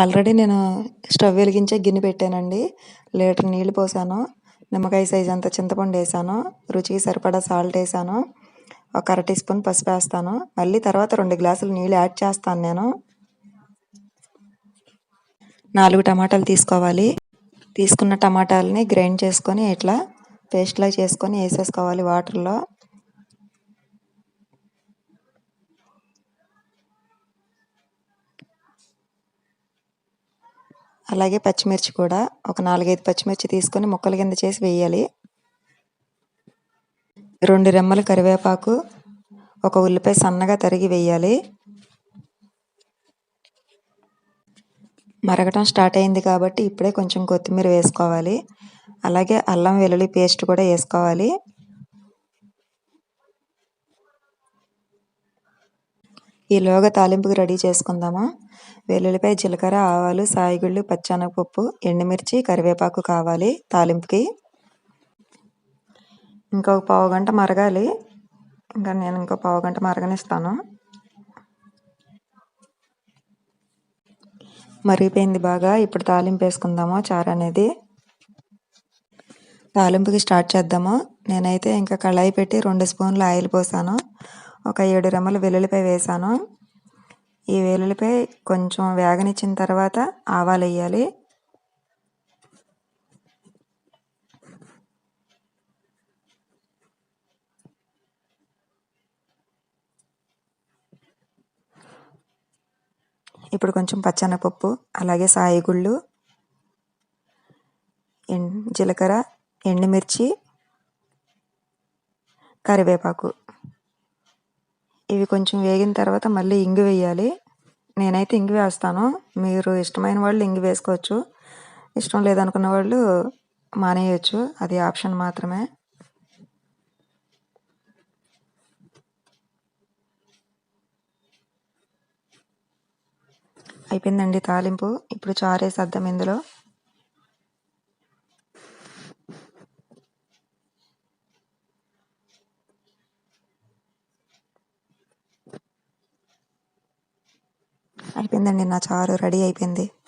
Already నేను stove వెలిగించే గిన్నె పెట్టానండి. లీటర్ నీళ్లు పోసాను. నిమ్మకాయ సైజ్ అంత చింతపండు వేసాను. రుచికి సరిపడా సాల్ట్ వేసాను. ఒక అర టీ స్పూన్ పసుపు వేస్తాను. మళ్ళీ తర్వాత 2 గ్లాసులు నీళ్ళు యాడ్ చేస్తాను నేను. 4 టమాటాలు తీసుకోవాలి. తీసుకున్న టమాటాలని గ్రైండ్ చేసుకొని ఇట్లా పేస్ట్లా చేసుకొని వేసేసుకోవాలి వాటర్లో. అలాగే పచ్చిమిర్చి కూడా ఒక 4-5 పచ్చిమిర్చి తీసుకొని ముక్కల కింద చేసి వేయాలి. 2 రెమ్మల కరివేపాకు, ఒక ఉల్లిపాయ సన్నగా తరిగి వేయాలి. మరగటం స్టార్ట్ అయింది కాబట్టి ఇప్పుడే కొంచెం కొత్తిమీర వేసుకోవాలి. అలాగే అల్లం వెల్లుల్లి పేస్ట్ కూడా వేసుకోవాలి. ఈలోగా తాలింపుకి రెడీ చేసుకుందామా. వెల్లుల్లిపాయ, జీలకర్ర, ఆవాలు, సాయిగుళ్ళు, పచ్చెనగపప్పు, ఎండుమిర్చి, కరివేపాకు కావాలి తాలింపుకి. ఇంకొక పావుగంట మరగాలి. నేను ఇంకో పావుగంట మరగనిస్తాను. మరిగిపోయింది బాగా. ఇప్పుడు తాలింపు వేసుకుందాము చారు అనేది. తాలింపుకి స్టార్ట్ చేద్దాము. నేనైతే ఇంకా కళాయి పెట్టి 2 స్పూన్లు ఆయిల్ పోసాను. ఒక 7 రెమ్మలు వెల్లుల్లిపాయ వేసాను. ఈ వెల్లుల్లిపాయ కొంచెం వేగనిచ్చిన తర్వాత ఆవాలు వేయాలి. ఇప్పుడు కొంచెం పచ్చెనగపప్పు, అలాగే సాయిగుళ్ళు, జీలకర్ర, ఎండుమిర్చి, కరివేపాకు ఇవి కొంచెం వేగిన తర్వాత మళ్ళీ ఇంగు వేయాలి. నేనైతే ఇంగు వేస్తాను. మీరు ఇష్టమైన వాళ్ళు ఇంగు వేసుకోవచ్చు. ఇష్టం లేదనుకున్న వాళ్ళు మానేయచ్చు. అది ఆప్షన్ మాత్రమే. అయిపోయిందండి తాలింపు. ఇప్పుడు చారు వేసేద్దాం ఇందులో. అయిపోయిందండి, నా చారు రెడీ అయిపోయింది.